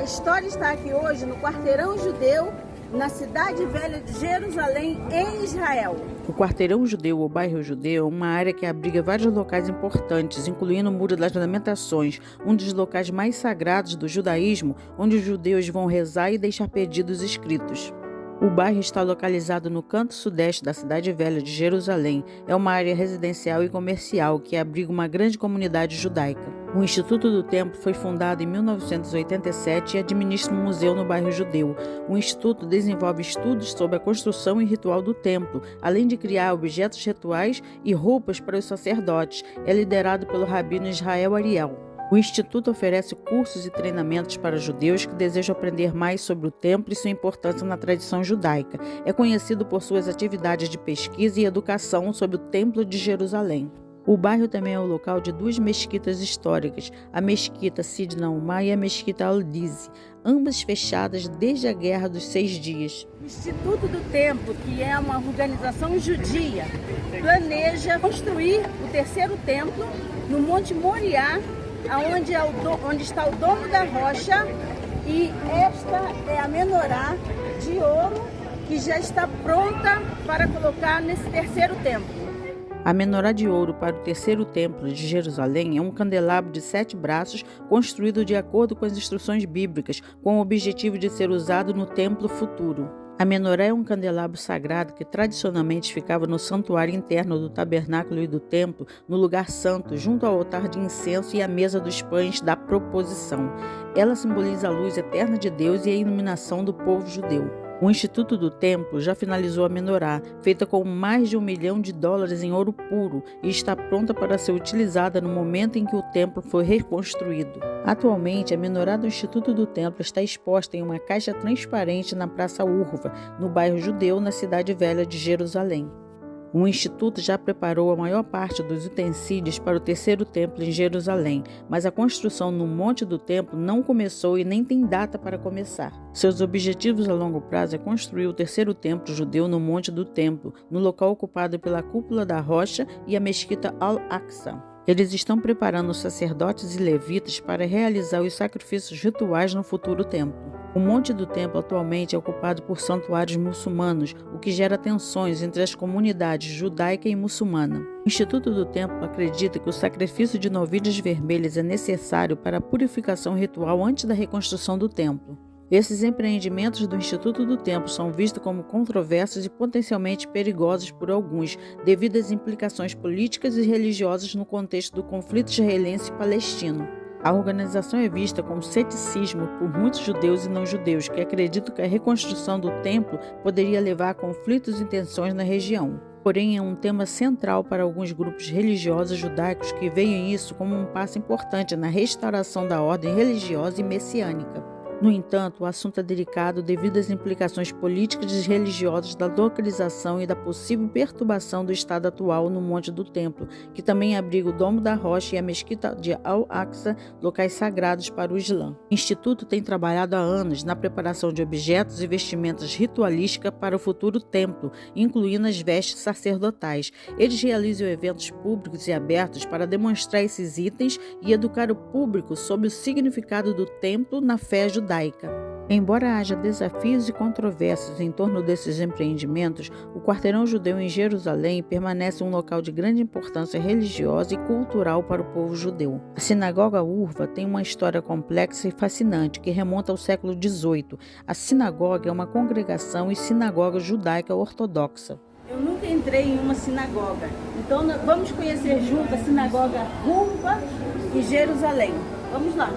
A história está aqui hoje no quarteirão judeu, na cidade velha de Jerusalém, em Israel. O quarteirão judeu ou bairro judeu é uma área que abriga vários locais importantes, incluindo o Muro das Lamentações, um dos locais mais sagrados do judaísmo, onde os judeus vão rezar e deixar pedidos escritos. O bairro está localizado no canto sudeste da cidade velha de Jerusalém. É uma área residencial e comercial que abriga uma grande comunidade judaica. O Instituto do Templo foi fundado em 1987 e administra um museu no bairro judeu. O Instituto desenvolve estudos sobre a construção e ritual do templo, além de criar objetos rituais e roupas para os sacerdotes. É liderado pelo rabino Israel Ariel. O Instituto oferece cursos e treinamentos para judeus que desejam aprender mais sobre o templo e sua importância na tradição judaica. É conhecido por suas atividades de pesquisa e educação sobre o Templo de Jerusalém. O bairro também é o local de duas mesquitas históricas, a Mesquita Sidna Umar e a Mesquita Al-Dizi, ambas fechadas desde a Guerra dos 6 Dias. O Instituto do Templo, que é uma organização judia, planeja construir o terceiro templo no Monte Moriá, onde está o Domo da Rocha, e esta é a menorá de ouro que já está pronta para colocar nesse terceiro templo. A menorá de ouro para o terceiro templo de Jerusalém é um candelabro de 7 braços construído de acordo com as instruções bíblicas, com o objetivo de ser usado no templo futuro. A menorá é um candelabro sagrado que tradicionalmente ficava no santuário interno do tabernáculo e do templo, no lugar santo, junto ao altar de incenso e à mesa dos pães da proposição. Ela simboliza a luz eterna de Deus e a iluminação do povo judeu. O Instituto do Templo já finalizou a menorá, feita com mais de $1 milhão em ouro puro, e está pronta para ser utilizada no momento em que o templo for reconstruído. Atualmente, a menorá do Instituto do Templo está exposta em uma caixa transparente na Praça Urva, no bairro judeu, na cidade velha de Jerusalém. O Instituto já preparou a maior parte dos utensílios para o terceiro templo em Jerusalém, mas a construção no Monte do Templo não começou e nem tem data para começar. Seus objetivos a longo prazo é construir o terceiro templo judeu no Monte do Templo, no local ocupado pela Cúpula da Rocha e a Mesquita Al-Aqsa. Eles estão preparando os sacerdotes e levitas para realizar os sacrifícios rituais no futuro templo. O Monte do Templo atualmente é ocupado por santuários muçulmanos, o que gera tensões entre as comunidades judaica e muçulmana. O Instituto do Templo acredita que o sacrifício de novilhas vermelhas é necessário para a purificação ritual antes da reconstrução do templo. Esses empreendimentos do Instituto do Templo são vistos como controversos e potencialmente perigosos por alguns, devido às implicações políticas e religiosas no contexto do conflito israelense e palestino. A organização é vista com ceticismo por muitos judeus e não-judeus que acreditam que a reconstrução do templo poderia levar a conflitos e tensões na região. Porém, é um tema central para alguns grupos religiosos judaicos que veem isso como um passo importante na restauração da ordem religiosa e messiânica. No entanto, o assunto é delicado devido às implicações políticas e religiosas da localização e da possível perturbação do estado atual no Monte do Templo, que também abriga o Domo da Rocha e a Mesquita de Al-Aqsa, locais sagrados para o Islã. O Instituto tem trabalhado há anos na preparação de objetos e vestimentas ritualísticas para o futuro templo, incluindo as vestes sacerdotais. Eles realizam eventos públicos e abertos para demonstrar esses itens e educar o público sobre o significado do templo na fé judaica. Embora haja desafios e controvérsias em torno desses empreendimentos, o quarteirão judeu em Jerusalém permanece um local de grande importância religiosa e cultural para o povo judeu. A sinagoga Urva tem uma história complexa e fascinante que remonta ao século XVIII. A sinagoga é uma congregação e sinagoga judaica ortodoxa. Eu nunca entrei em uma sinagoga, então vamos conhecer junto a sinagoga Urva em Jerusalém. Vamos lá!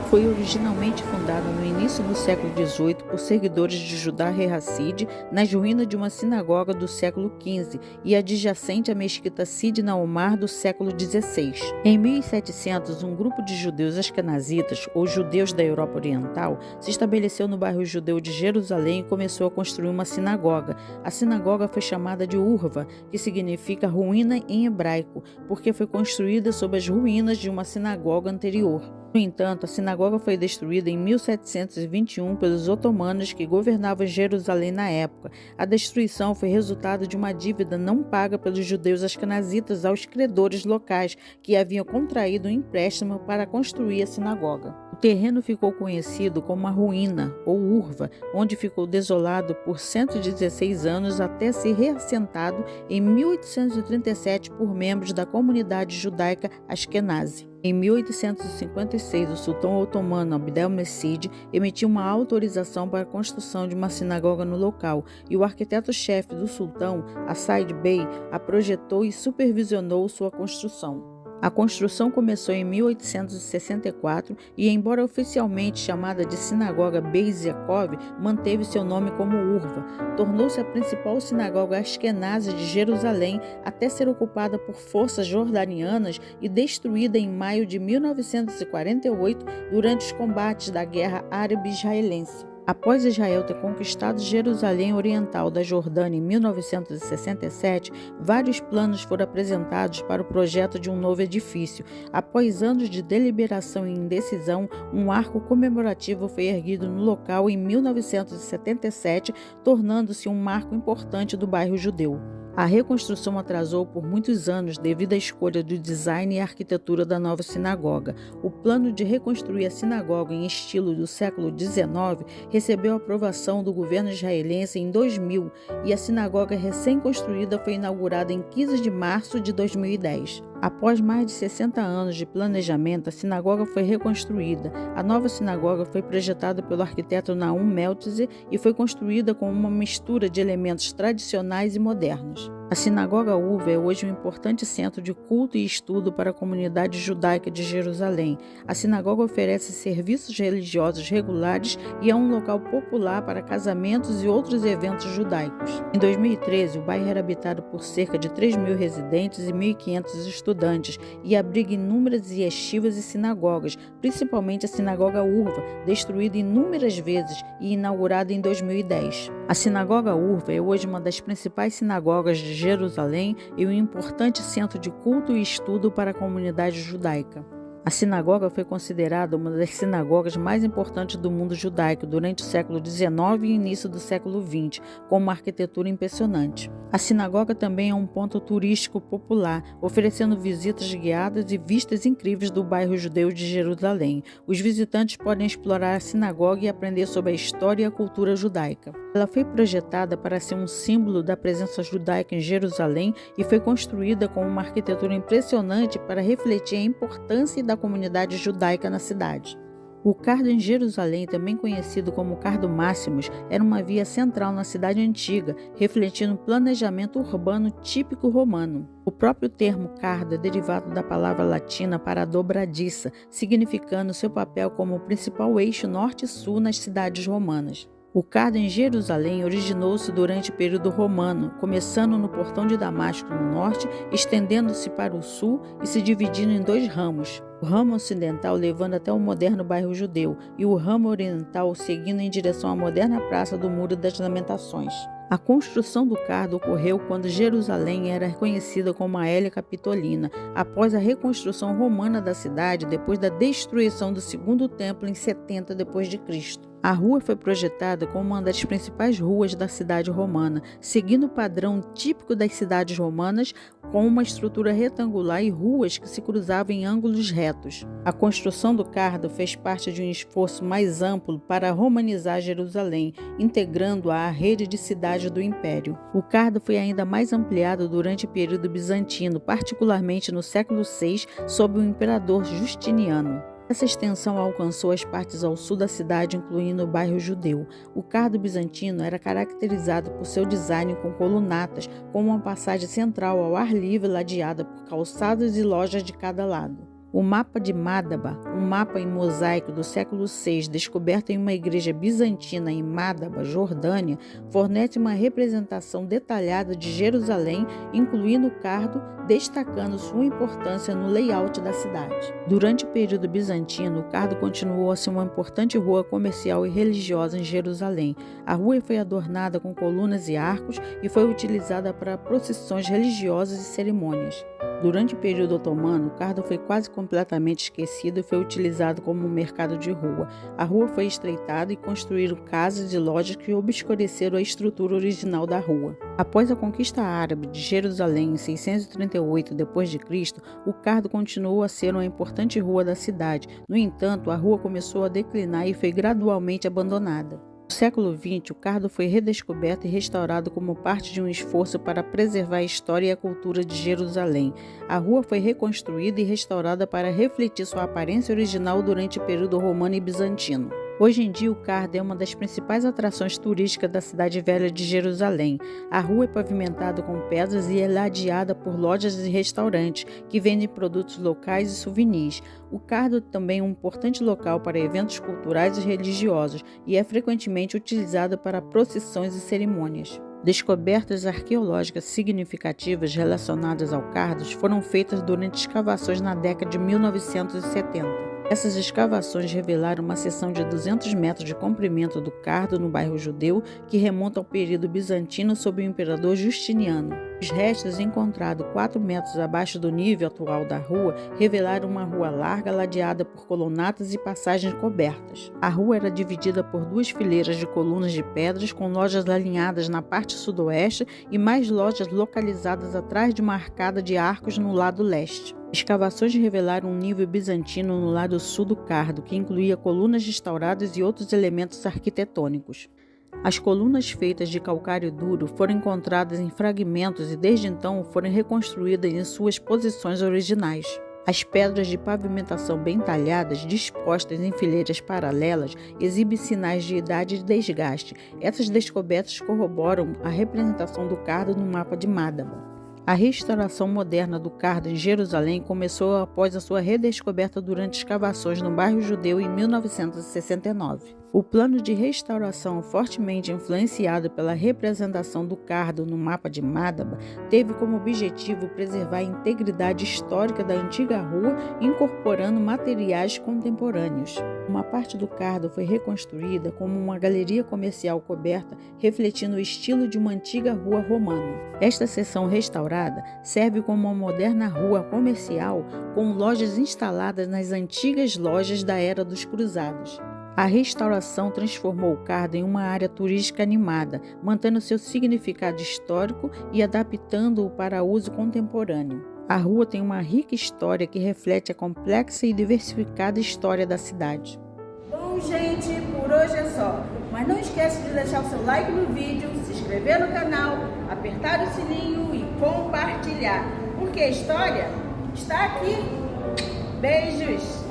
Foi originalmente fundada no início do século XVIII por seguidores de Judá Hassid nas ruínas de uma sinagoga do século XV e adjacente à Mesquita Sidna Umar do século XVI. Em 1700, um grupo de judeus askenazitas, ou judeus da Europa Oriental, se estabeleceu no bairro judeu de Jerusalém e começou a construir uma sinagoga. A sinagoga foi chamada de Urva, que significa ruína em hebraico, porque foi construída sob as ruínas de uma sinagoga anterior. No entanto, a sinagoga sinagoga foi destruída em 1721 pelos otomanos que governavam Jerusalém na época. A destruição foi resultado de uma dívida não paga pelos judeus askenazitas aos credores locais que haviam contraído um empréstimo para construir a sinagoga. O terreno ficou conhecido como a ruína, ou Urva, onde ficou desolado por 116 anos até ser reassentado em 1837 por membros da comunidade judaica Ashkenazi. Em 1856, o sultão otomano Abdelmecid emitiu uma autorização para a construção de uma sinagoga no local e o arquiteto-chefe do sultão, Assaid Bey, a projetou e supervisionou sua construção. A construção começou em 1864 e, embora oficialmente chamada de Sinagoga Beis Yaakov, manteve seu nome como Urva. Tornou-se a principal sinagoga askenazi de Jerusalém até ser ocupada por forças jordanianas e destruída em maio de 1948 durante os combates da Guerra Árabe-Israelense. Após Israel ter conquistado Jerusalém Oriental da Jordânia em 1967, vários planos foram apresentados para o projeto de um novo edifício. Após anos de deliberação e indecisão, um arco comemorativo foi erguido no local em 1977, tornando-se um marco importante do bairro judeu. A reconstrução atrasou por muitos anos devido à escolha do design e arquitetura da nova sinagoga. O plano de reconstruir a sinagoga em estilo do século XIX recebeu aprovação do governo israelense em 2000 e a sinagoga recém-construída foi inaugurada em 15 de março de 2010. Após mais de 60 anos de planejamento, a sinagoga foi reconstruída. A nova sinagoga foi projetada pelo arquiteto Nahum Meltzer e foi construída com uma mistura de elementos tradicionais e modernos. A Sinagoga Urva é hoje um importante centro de culto e estudo para a comunidade judaica de Jerusalém. A sinagoga oferece serviços religiosos regulares e é um local popular para casamentos e outros eventos judaicos. Em 2013, o bairro era habitado por cerca de 3.000 residentes e 1.500 estudantes e abriga inúmeras yeshivas e sinagogas, principalmente a Sinagoga Urva, destruída inúmeras vezes e inaugurada em 2010. A Sinagoga Urva é hoje uma das principais sinagogas de Jerusalém e um importante centro de culto e estudo para a comunidade judaica. A sinagoga foi considerada uma das sinagogas mais importantes do mundo judaico durante o século XIX e início do século XX, com uma arquitetura impressionante. A sinagoga também é um ponto turístico popular, oferecendo visitas guiadas e vistas incríveis do bairro judeu de Jerusalém. Os visitantes podem explorar a sinagoga e aprender sobre a história e a cultura judaica. Ela foi projetada para ser um símbolo da presença judaica em Jerusalém e foi construída com uma arquitetura impressionante para refletir a importância da comunidade judaica na cidade. O Cardo em Jerusalém, também conhecido como Cardo Máximos, era uma via central na cidade antiga, refletindo o planejamento urbano típico romano. O próprio termo cardo é derivado da palavra latina para dobradiça, significando seu papel como o principal eixo norte-sul nas cidades romanas. O cardo em Jerusalém originou-se durante o período romano, começando no portão de Damasco no norte, estendendo-se para o sul e se dividindo em dois ramos. O ramo ocidental levando até o moderno bairro judeu e o ramo oriental seguindo em direção à moderna Praça do Muro das Lamentações. A construção do cardo ocorreu quando Jerusalém era reconhecida como a Hélia Capitolina, após a reconstrução romana da cidade depois da destruição do segundo templo em 70 d.C. A rua foi projetada como uma das principais ruas da cidade romana, seguindo o padrão típico das cidades romanas, com uma estrutura retangular e ruas que se cruzavam em ângulos retos. A construção do cardo fez parte de um esforço mais amplo para romanizar Jerusalém, integrando-a à rede de cidades do Império. O cardo foi ainda mais ampliado durante o período bizantino, particularmente no século VI, sob o imperador Justiniano. Essa extensão alcançou as partes ao sul da cidade, incluindo o bairro judeu. O cardo bizantino era caracterizado por seu design com colunatas, com uma passagem central ao ar livre ladeada por calçadas e lojas de cada lado. O mapa de Madaba, um mapa em mosaico do século VI, descoberto em uma igreja bizantina em Madaba, Jordânia, fornece uma representação detalhada de Jerusalém, incluindo o cardo, destacando sua importância no layout da cidade. Durante o período bizantino, o cardo continuou a ser uma importante rua comercial e religiosa em Jerusalém. A rua foi adornada com colunas e arcos e foi utilizada para procissões religiosas e cerimônias. Durante o período otomano, o cardo foi quase completamente esquecido e foi utilizado como um mercado de rua. A rua foi estreitada e construíram casas e lojas que obscureceram a estrutura original da rua. Após a conquista árabe de Jerusalém em 638 d.C., o Cardo continuou a ser uma importante rua da cidade. No entanto, a rua começou a declinar e foi gradualmente abandonada. No século XX, o Cardo foi redescoberto e restaurado como parte de um esforço para preservar a história e a cultura de Jerusalém. A rua foi reconstruída e restaurada para refletir sua aparência original durante o período romano e bizantino. Hoje em dia, o Cardo é uma das principais atrações turísticas da cidade velha de Jerusalém. A rua é pavimentada com pedras e é ladeada por lojas e restaurantes que vendem produtos locais e souvenirs. O Cardo também é um importante local para eventos culturais e religiosos e é frequentemente utilizado para procissões e cerimônias. Descobertas arqueológicas significativas relacionadas ao Cardo foram feitas durante escavações na década de 1970. Essas escavações revelaram uma seção de 200 metros de comprimento do Cardo no bairro Judeu, que remonta ao período bizantino sob o imperador Justiniano. Os restos, encontrados 4 metros abaixo do nível atual da rua, revelaram uma rua larga ladeada por colunatas e passagens cobertas. A rua era dividida por 2 fileiras de colunas de pedras com lojas alinhadas na parte sudoeste e mais lojas localizadas atrás de uma arcada de arcos no lado leste. Escavações revelaram um nível bizantino no lado sul do Cardo, que incluía colunas restauradas e outros elementos arquitetônicos. As colunas feitas de calcário duro foram encontradas em fragmentos e desde então foram reconstruídas em suas posições originais. As pedras de pavimentação bem talhadas, dispostas em fileiras paralelas, exibem sinais de idade e desgaste. Essas descobertas corroboram a representação do Cardo no mapa de Madaba. A restauração moderna do Cardo em Jerusalém começou após a sua redescoberta durante escavações no bairro Judeu em 1969. O plano de restauração, fortemente influenciado pela representação do Cardo no mapa de Madaba, teve como objetivo preservar a integridade histórica da antiga rua, incorporando materiais contemporâneos. Uma parte do Cardo foi reconstruída como uma galeria comercial coberta, refletindo o estilo de uma antiga rua romana. Esta seção restaurada serve como uma moderna rua comercial com lojas instaladas nas antigas lojas da Era dos Cruzados. A restauração transformou o Cardo em uma área turística animada, mantendo seu significado histórico e adaptando-o para uso contemporâneo. A rua tem uma rica história que reflete a complexa e diversificada história da cidade. Bom, gente, por hoje é só. Mas não esquece de deixar o seu like no vídeo, se inscrever no canal, apertar o sininho e compartilhar, porque a história está aqui. Beijos!